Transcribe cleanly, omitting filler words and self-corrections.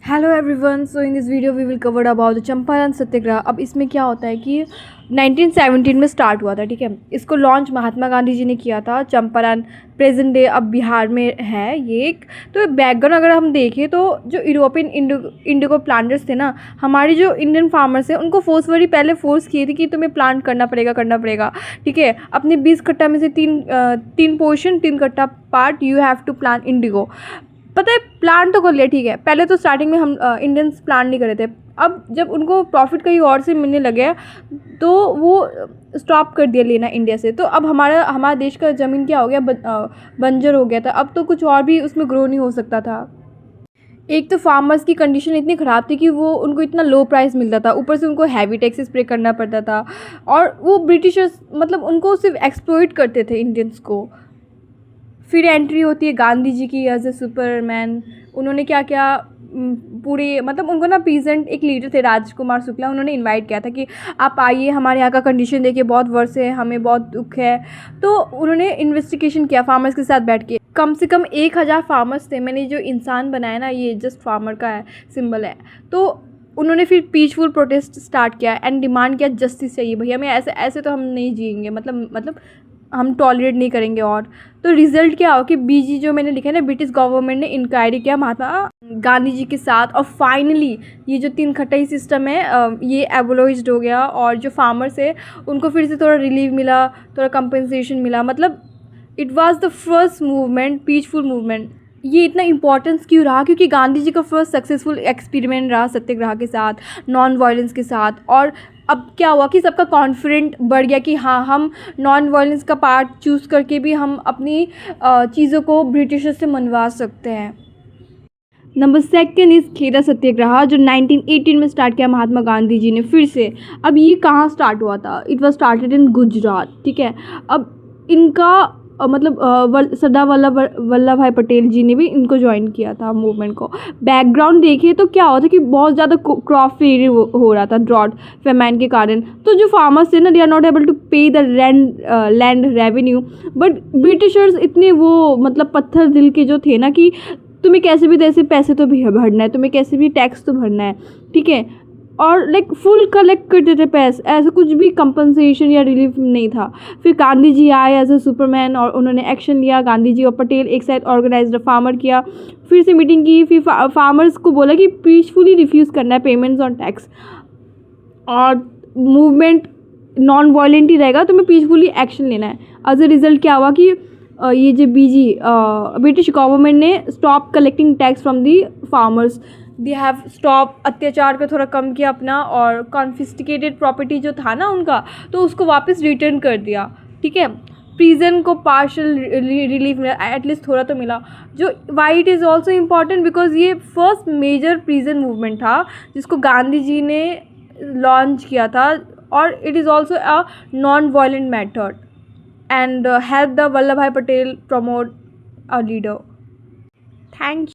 Hello everyone, so in this video we will cover about the Champaran Satyagraha. अब इसमें क्या होता है कि 1917 में स्टार्ट हुआ था, ठीक है। इसको लॉन्च महात्मा गांधी जी ने किया था। चंपारण प्रेजेंट डे अब बिहार में है ये एक। तो बैकग्राउंड अगर हम देखें तो जो यूरोपियन इंडिगो प्लांटर्स थे ना, हमारे जो इंडियन फार्मर्स हैं उनको फोर्सफुली पहले फोर्स किए थे कि तुम्हें प्लांट करना पड़ेगा, ठीक है। अपने 20 कट्टा में से तीन पोर्शन 3 कट्टा part you have to plant indigo. पता है, प्लान तो कर लिया, ठीक है। पहले तो स्टार्टिंग में हम इंडियंस प्लान नहीं कर रहे थे। अब जब उनको प्रॉफिट कहीं और से मिलने लगे तो वो स्टॉप कर दिया लेना इंडिया से। तो अब हमारा देश का ज़मीन क्या हो गया, बंजर हो गया था। अब तो कुछ और भी उसमें ग्रो नहीं हो सकता था। एक तो फार्मर्स की कंडीशन इतनी ख़राब थी कि वो उनको इतना लो प्राइस मिलता था, ऊपर से उनको हैवी टैक्सेस पे करना पड़ता था। और वो ब्रिटिशर्स मतलब उनको सिर्फ एक्सप्लॉइट करते थे इंडियंस को। फिर एंट्री होती है गांधी जी की एज ए सुपरमैन। उन्होंने क्या क्या पूरे मतलब उनको ना पीजेंट एक लीडर थे राजकुमार शुक्ला, उन्होंने इनवाइट किया था कि आप आइए, हमारे यहाँ का कंडीशन देखिए, बहुत वर्ष है, हमें बहुत दुख है। तो उन्होंने इन्वेस्टिगेशन किया फार्मर्स के साथ बैठ के। कम से कम 1000 फार्मर्स थे। मैंने जो इंसान बनाया ना, ये जस्ट फार्मर का है, सिंबल है। तो उन्होंने फिर पीसफुल प्रोटेस्ट स्टार्ट किया एंड डिमांड किया जस्टिस चाहिए भैया, हमें ऐसे ऐसे तो हम नहीं जिएंगे, मतलब हम टॉलरेट नहीं करेंगे। और तो रिजल्ट क्या हो कि बीजी जो मैंने लिखा है ना, ब्रिटिश गवर्नमेंट ने इंक्वायरी किया महात्मा गांधी जी के साथ, और फाइनली ये जो 3 खटाई सिस्टम है ये एबोलिश्ड हो गया। और जो फार्मर्स है उनको फिर से थोड़ा रिलीफ मिला, थोड़ा कंपनसेशन मिला। मतलब it was the first movement, peaceful movement. ये इतना इंपॉर्टेंस क्यों रहा? क्योंकि गांधी जी का फर्स्ट सक्सेसफुल एक्सपेरिमेंट रहा सत्याग्रह के साथ, नॉन वायलेंस के साथ। और अब क्या हुआ कि सबका कॉन्फिडेंट बढ़ गया कि हाँ, हम नॉन वायलेंस का पार्ट चूज़ करके भी हम अपनी चीज़ों को ब्रिटिशर से मनवा सकते हैं। नंबर सेकंड इज़ खेड़ा सत्याग्रह, जो 1918 में स्टार्ट किया महात्मा गांधी जी ने फिर से। अब ये कहाँ स्टार्ट हुआ था? It was started in Gujarat, ठीक है। अब इनका सरदार वल्लभ भाई पटेल जी ने भी इनको ज्वाइन किया था मूवमेंट को। बैकग्राउंड देखिए तो क्या हुआ था कि बहुत ज़्यादा क्रॉप फेलियर हो रहा था, ड्रॉट फेमाइन के कारण। तो जो फार्मर्स थे ना, they are not able to pay the land revenue. But Britishers इतने वो मतलब पत्थर दिल के जो थे ना कि तुम्हें कैसे भी तैसे पैसे तो भी भरना है, तुम्हें कैसे भी टैक्स तो भरना है, ठीक है। और लाइक फुल कलेक्ट करते थे पैसे, ऐसा कुछ भी कंपनसेशन या रिलीफ नहीं था। फिर गांधी जी आए एज ए सुपरमैन और उन्होंने एक्शन लिया। गांधी जी और पटेल एक साथ ऑर्गेनाइज्ड फार्मर किया, फिर से मीटिंग की। फिर फार्मर्स को बोला कि पीसफुली रिफ्यूज़ करना है पेमेंट्स ऑन टैक्स, और मूवमेंट नॉन वायलेंट ही रहेगा, तुम्हें पीसफुली एक्शन लेना है। एज ए रिजल्ट क्या हुआ कि ये जो ब्रिटिश गवर्नमेंट ने stop collecting tax from the farmers. They have stop, अत्याचार को थोड़ा कम किया अपना, और कॉन्फिस्टिकेटेड प्रॉपर्टी जो था ना उनका, तो उसको वापस रिटर्न कर दिया, ठीक है। प्रिजन को पार्शल रिलीफ मिला, एटलीस्ट थोड़ा तो मिला। जो why it is also important because ये फर्स्ट मेजर प्रिजन मूवमेंट था जिसको गांधी जी ने लॉन्च किया था, और it is also a non violent method and help the Vallabhbhai Patel promote a leader. Thank you.